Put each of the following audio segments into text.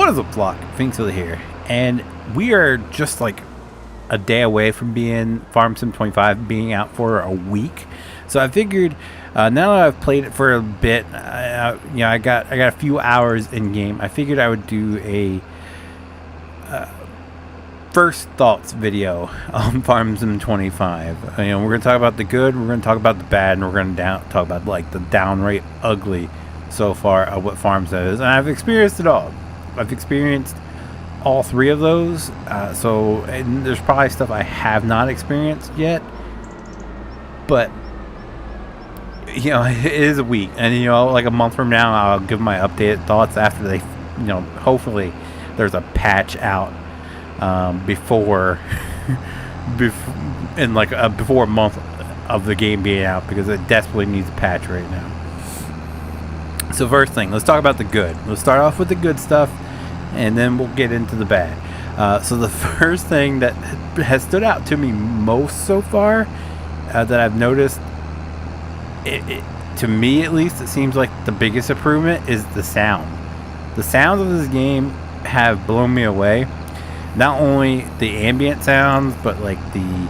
What is up, Flock? Vengence here, and we are just like a day away from being Farm Sim 25 being out for a week. So I figured, now that I've played it for a bit, I got a few hours in game. I figured I would do a first thoughts video on Farm Sim 25. We're gonna talk about the good, we're gonna talk about the bad, and we're gonna talk about like the downright ugly so far of what Farm Sim is. And I've experienced it all. I've experienced all three of those, and there's probably stuff I have not experienced yet, but it is a week, and like a month from now I'll give my updated thoughts after they, hopefully there's a patch out before a month of the game being out, because it desperately needs a patch right now. So first thing, let's talk about the good. Let's start off with the good stuff, and then we'll get into the bad. So the first thing that has stood out to me most so far, that I've noticed, to me at least, it seems like the biggest improvement is the sound. The sounds of this game have blown me away. Not only the ambient sounds, but like the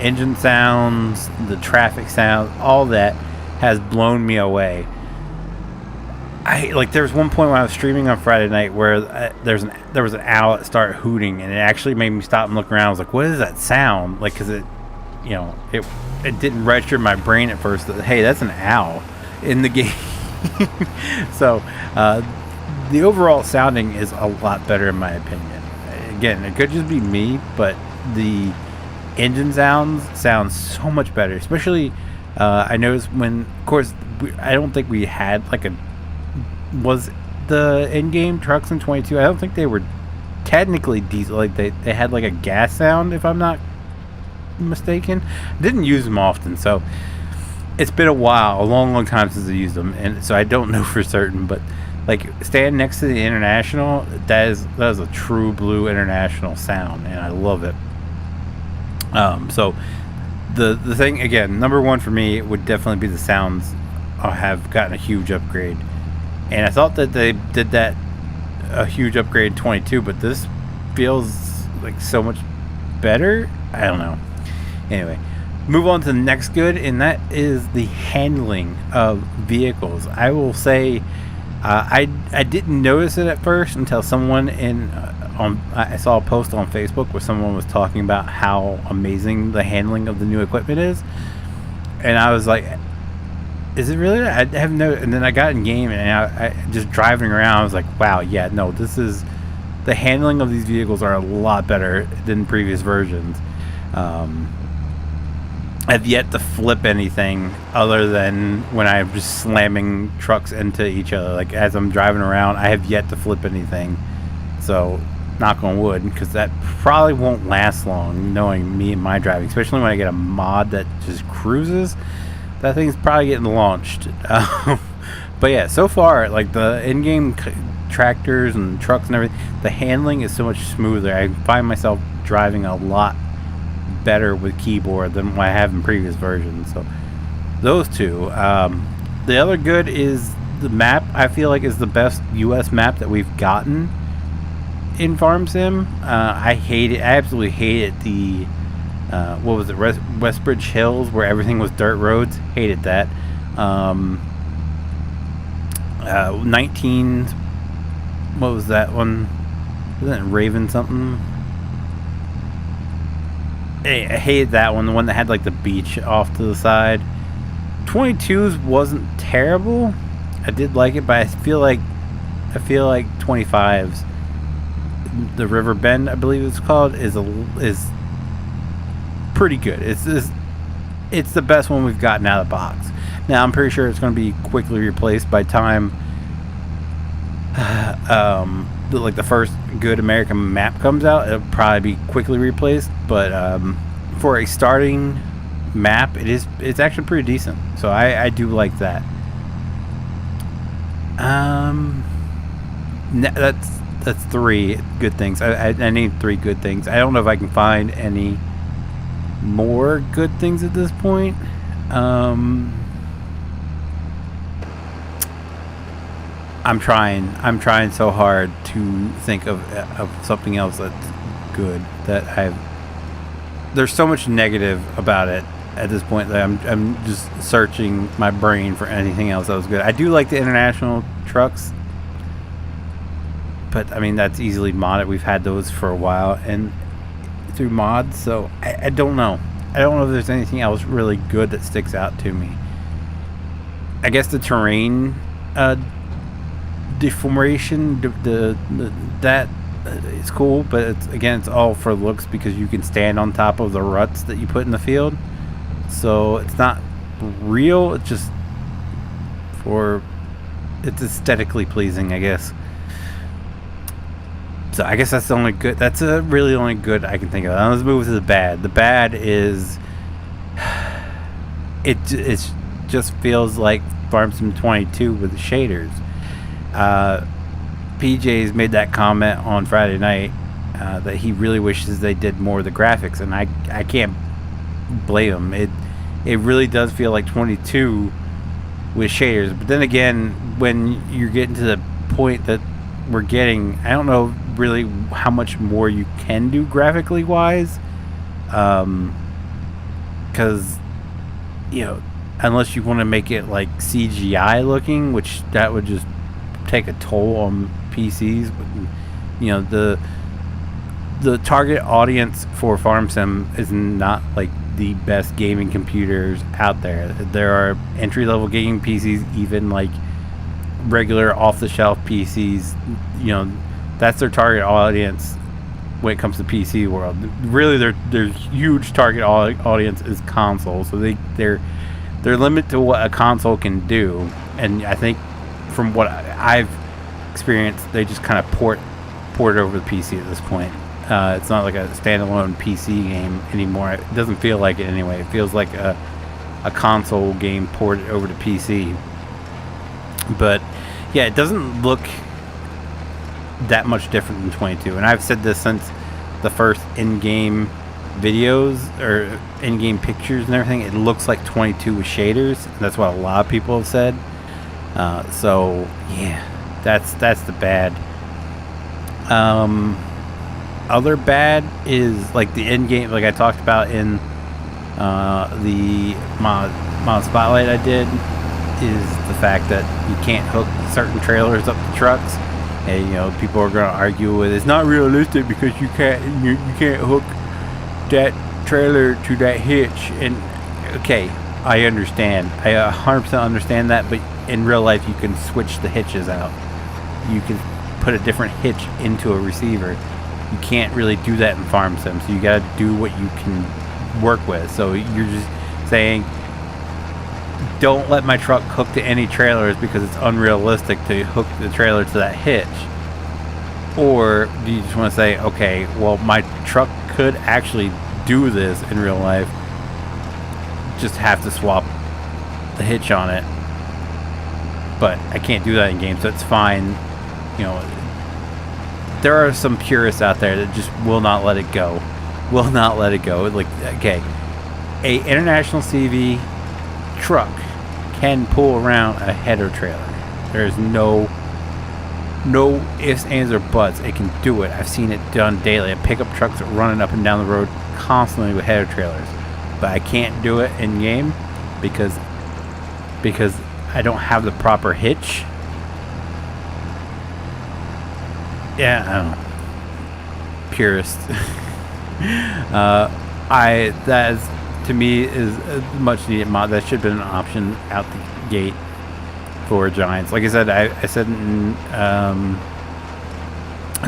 engine sounds, the traffic sounds, all that has blown me away. There was one point when I was streaming on Friday night where there was an owl that started hooting, and it actually made me stop and look around. I was like, "What is that sound?" Like, because it didn't register in my brain at first that, hey, that's an owl in the game. So the overall sounding is a lot better in my opinion. Again, it could just be me, but the engine sound so much better. Especially, I noticed when, of course, I don't think we had was the in-game trucks in 22. I don't think they were technically diesel. Like they had like a gas sound, if I'm not mistaken. Didn't use them often, so it's been a while, a long time since I used them, and so I don't know for certain. But like standing next to the International, that is a true blue International sound, and I love it. So the thing, again, number one for me would definitely be the sounds. Have gotten a huge upgrade. And I thought that they did that a huge upgrade in 22, but this feels like so much better. I don't know. Anyway, move on to the next good, and that is the handling of vehicles. I will say, I didn't notice it at first until someone I saw a post on Facebook where someone was talking about how amazing the handling of the new equipment is, and I was like, is it really? I have no. And then I got in game, and I just driving around, I was like, wow, yeah, no, this is, the handling of these vehicles are a lot better than previous versions. I've yet to flip anything other than when I'm just slamming trucks into each other. Like as I'm driving around, I have yet to flip anything. So knock on wood, because that probably won't last long, knowing me and my driving, especially when I get a mod that just cruises. That thing's probably getting launched. But yeah, so far, like the in-game tractors and trucks and everything, the handling is so much smoother. I find myself driving a lot better with keyboard than what I have in previous versions. So those two. The other good is the map. I feel like is the best US map that we've gotten in Farm Sim. I hate it. I absolutely hated the what was it, Westbridge Hills, where everything was dirt roads. Hated that. 19, what was that one? Wasn't it Raven something? I hated that one, the one that had like the beach off to the side. 22's wasn't terrible. I did like it, but I feel like 25's, the River Bend, I believe it's called, is pretty good. It's the best one we've gotten out of the box. Now I'm pretty sure it's going to be quickly replaced by time like the first good American map comes out. It'll probably be quickly replaced, but for a starting map, it's actually pretty decent. So I do like that. That's three good things. I need three good things. I don't know if I can find any more good things at this point. I'm trying so hard to think of something else that's good that there's so much negative about it at this point that I'm just searching my brain for anything else that was good. I do like the international trucks, but I mean that's easily modded. We've had those for a while and through mods, so I don't know. I don't know if there's anything else really good that sticks out to me. I guess the terrain deformation, that is cool, but it's all for looks because you can stand on top of the ruts that you put in the field. So it's not real. It's just it's aesthetically pleasing, I guess. So I guess that's the only good. That's really only good I can think of. Now let's move to the bad. The bad is it just feels like Farm Sim 22 with the shaders. PJ's made that comment on Friday night that he really wishes they did more of the graphics, and I can't blame him. It really does feel like 22 with shaders, but then again, when you're getting to the point that we're getting, I don't know really how much more you can do graphically wise, because unless you want to make it like CGI looking, which that would just take a toll on PCs. The target audience for Farm Sim is not like the best gaming computers out there. There are entry-level gaming PCs, even like regular off-the-shelf PCs. That's their target audience when it comes to PC world. Really, their huge target audience is console. So they're limited to what a console can do, and I think from what I've experienced, they just kind of port it over the PC at this point. It's not like a standalone PC game anymore. It doesn't feel like it anyway. It feels like a console game ported over to PC. But yeah, it doesn't look that much different than 22. And I've said this since the first in-game videos or in-game pictures and everything. It looks like 22 with shaders. And that's what a lot of people have said. So yeah, that's the bad. Other bad is like the end game, like I talked about in the mod spotlight I did, is the fact that you can't hook certain trailers up to trucks, and people are going to argue with it's not realistic because you can't hook that trailer to that hitch. And okay, I understand, I 100% understand that, but in real life you can switch the hitches out. You can put a different hitch into a receiver. You can't really do that in Farm Sim, so you got to do what you can work with. So you're just saying, don't let my truck hook to any trailers because it's unrealistic to hook the trailer to that hitch. Or do you just want to say, okay, well, my truck could actually do this in real life, just have to swap the hitch on it, but I can't do that in game, so it's fine. There are some purists out there that just will not let it go. Like, okay, a international CV truck can pull around a header trailer. There's no ifs, ands, or buts. It can do it. I've seen it done daily. I pick up trucks running up and down the road constantly with header trailers, but I can't do it in game because I don't have the proper hitch. Yeah, I don't know. Purist. That is, to me, is a much needed mod. That should have been an option out the gate for Giants. Like I said, I said in, I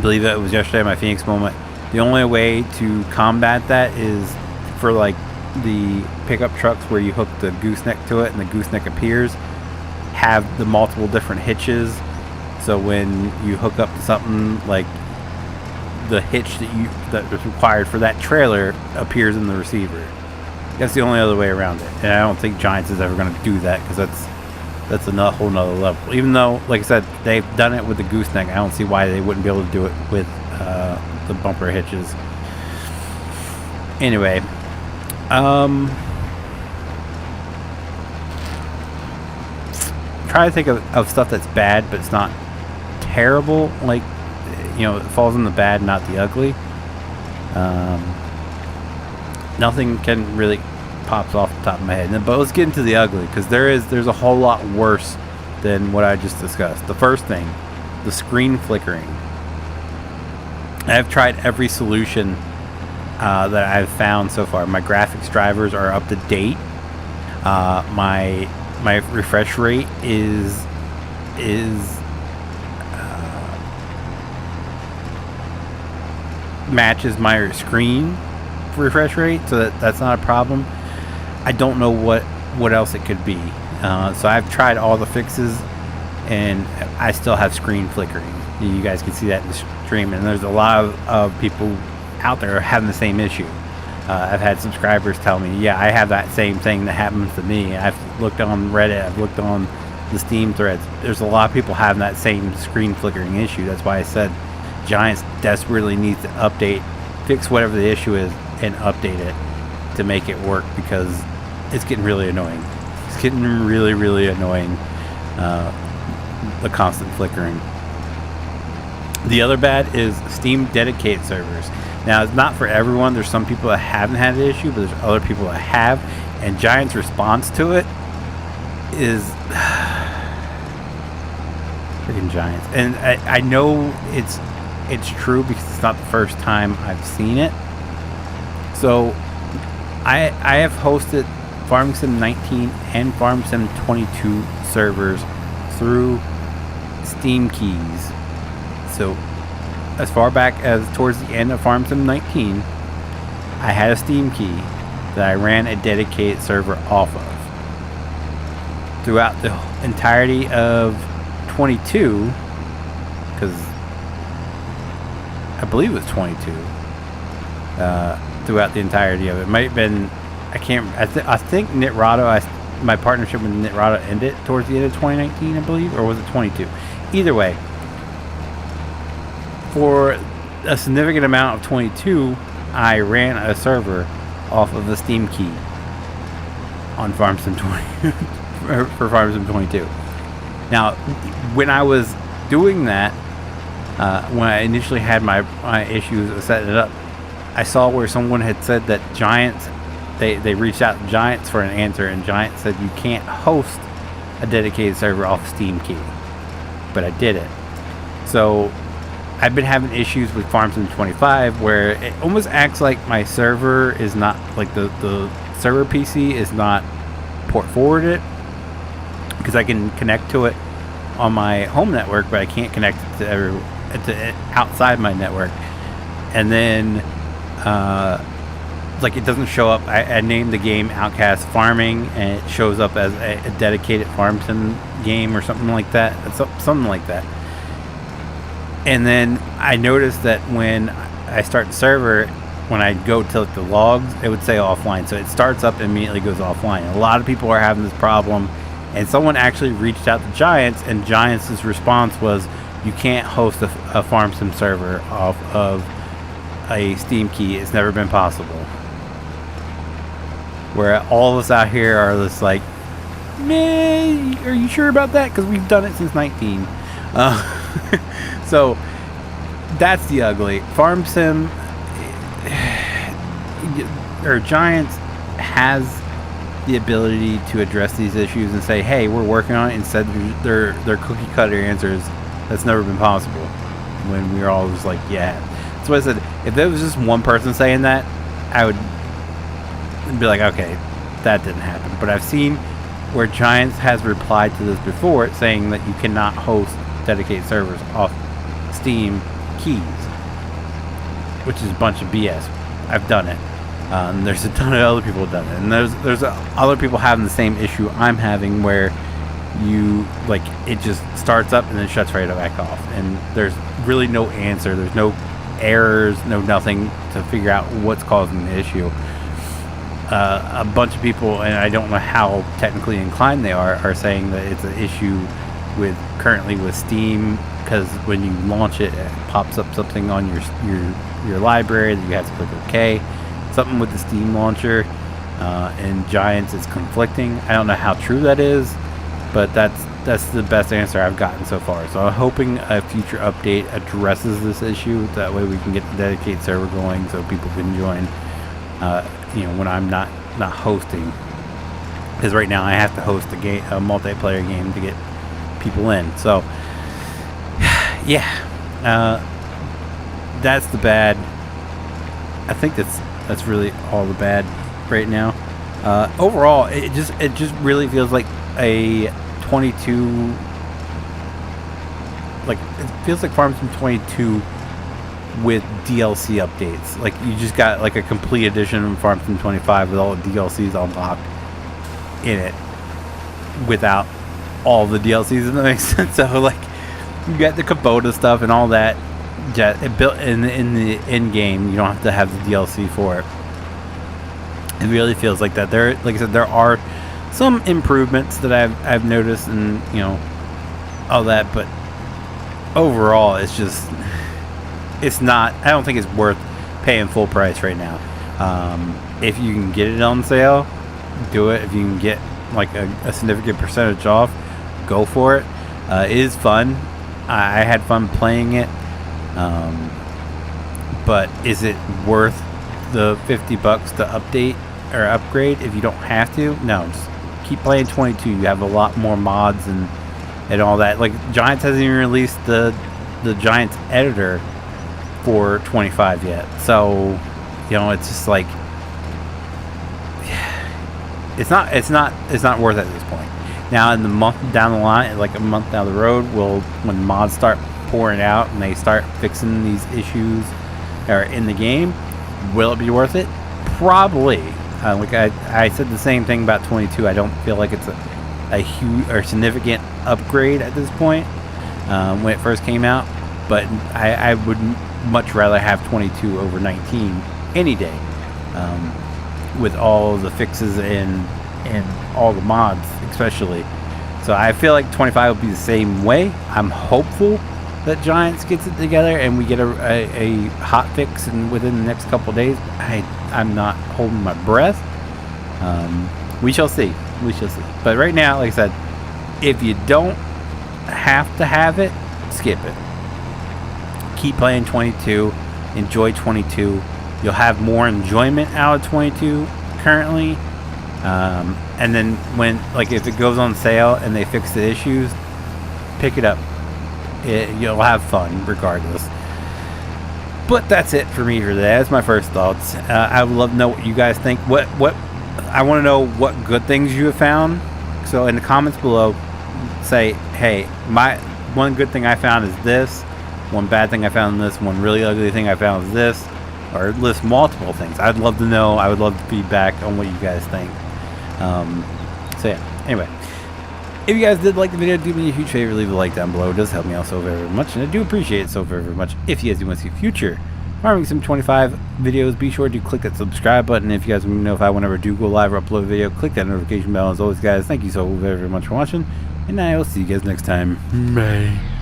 believe it was yesterday, my Phoenix moment, the only way to combat that is for like the pickup trucks where you hook the gooseneck to it and the gooseneck appears, have the multiple different hitches. So when you hook up to something, like the hitch that was required for that trailer appears in the receiver. That's the only other way around it, and I don't think Giants is ever going to do that because that's a whole nother level. Even though, like I said, they've done it with the gooseneck, I don't see why they wouldn't be able to do it with the bumper hitches. Anyway, try to think of stuff that's bad, but it's not comparable, like, you know, it falls in the bad, not the ugly. Nothing can really pops off the top of my head. But let's get into the ugly, because there's a whole lot worse than what I just discussed. The first thing, the screen flickering. I've tried every solution that I've found so far. My graphics drivers are up to date. My refresh rate is matches my screen refresh rate, so that's not a problem. I don't know what else it could be. So I've tried all the fixes, and I still have screen flickering. You guys can see that in the stream, and there's a lot of people out there having the same issue. I've had subscribers tell me, yeah, I have that same thing that happens to me. I've looked on Reddit, I've looked on the Steam threads. There's a lot of people having that same screen flickering issue. That's why I said Giants desperately needs to update, fix whatever the issue is, and update it to make it work, because it's getting really annoying. It's getting really annoying, the constant flickering. The other bad is Steam dedicated servers. Now, it's not for everyone. There's some people that haven't had the issue, but there's other people that have, and Giant's response to it is freaking Giants. And I know it's true, because it's not the first time I've seen it. So I have hosted Farming Sim 19 and Farming Sim 22 servers through Steam keys. So as far back as towards the end of Farming Sim 19, I had a Steam key that I ran a dedicated server off of. Throughout the entirety of 22, because I believe it was 22, throughout the entirety of it. It might have been, I think Nitrado, my partnership with Nitrado ended towards the end of 2019, I believe, or was it 22? Either way, for a significant amount of 22, I ran a server off of the Steam key on Farming Sim 20 for Farming Sim 22. Now, when I was doing that, when I initially had my issues of setting it up, I saw where someone had said that Giants, they reached out to Giants for an answer, and Giants said you can't host a dedicated server off Steam key. But I did it. So I've been having issues with Farming Sim 25 where it almost acts like my server is not, like the server PC is not port forwarded, because I can connect to it on my home network, but I can't connect it to outside my network. And then like it doesn't show up. I named the game Outcast Farming, and it shows up as a dedicated Farming Sim game or something like that. Something like that. And then I noticed that when I start the server, when I go to the logs, it would say offline. So it starts up and immediately goes offline. A lot of people are having this problem, and someone actually reached out to Giants, and Giants' response was, you can't host a Farming Sim server off of a Steam key. It's never been possible. Where all of us out here are just like, man, are you sure about that? Because we've done it since 19. So that's the ugly. Farming Sim, or Giants, has the ability to address these issues and say, hey, we're working on it, instead of their cookie cutter answers. That's never been possible. When we were all just like, yeah. That's what I said. If there was just one person saying that, I would be like, okay, that didn't happen. But I've seen where Giants has replied to this before, saying that you cannot host dedicated servers off Steam keys, which is a bunch of BS. I've done it. There's a ton of other people who've done it, and there's other people having the same issue I'm having, where you, like, it just starts up and then shuts right back off, and there's really no answer. There's no errors, no nothing to figure out what's causing the issue. A bunch of people, and I don't know how technically inclined they are saying that it's an issue currently with Steam, because when you launch it, it pops up something on your library that you have to click OK. Something with the Steam launcher, and Giants is conflicting. I don't know how true that is, but that's that's the best answer I've gotten so far. So I'm hoping a future update addresses this issue. That way we can get the dedicated server going so people can join. You know, when I'm not hosting, because right now I have to host a multiplayer game to get people in. So yeah, that's the bad. I think that's really all the bad right now. Overall, it just really feels like a 22. Like, it feels like Farm Sim 22 with DLC updates. Like, you just got like a complete edition of Farm Sim 25 with all the DLCs unlocked in it without all the DLCs, if that makes sense. So like, you got the Kubota stuff and all that it built in the end game. You don't have to have the DLC for it. It really feels like that. There, like I said, there are some improvements that I've noticed, and you know, all that, but overall it's just, it's not, I don't think it's worth paying full price right now. If you can get it on sale, do it. If you can get like a significant percentage off, go for it. It is fun. I had fun playing it, but is it worth the $50 to update or upgrade if you don't have to? No, just keep playing 22. You have a lot more mods and all that. Like, Giants hasn't even released the Giants editor for 25 yet, so you know, it's just like, it's not worth it at this point. Now, in the month down the line, like a month down the road, when mods start pouring out and they start fixing these issues that are in the game, will it be worth it? Probably. Like I said the same thing about 22. I don't feel like it's a huge or significant upgrade at this point when it first came out, but I would much rather have 22 over 19 any day, with all the fixes and all the mods especially. So I feel like 25 will be the same way. I'm hopeful that Giants gets it together and we get a hot fix and within the next couple of days. I'm not holding my breath. We shall see. We shall see. But right now, like I said, if you don't have to have it, skip it. Keep playing 22. Enjoy 22. You'll have more enjoyment out of 22 currently. And then when, like, if it goes on sale and they fix the issues, pick it up. You'll have fun regardless. But that's it for me for today. That's my first thoughts. I would love to know what you guys think. What I want to know what good things you have found. So in the comments below, say, hey, my one good thing I found is this. One bad thing I found is this. One really ugly thing I found is this. Or list multiple things. I'd love to know. I would love the feedback on what you guys think. So yeah, anyway, if you guys did like the video, do me a huge favor, leave a like down below. It does help me out so very, very much, and I do appreciate it so very, very much. If you guys do want to see future Farming Sim 25 videos, be sure to click that subscribe button. If you guys want to know if I whenever do go live or upload a video, click that notification bell. As always, guys, thank you so very, very much for watching, and I will see you guys next time. Bye.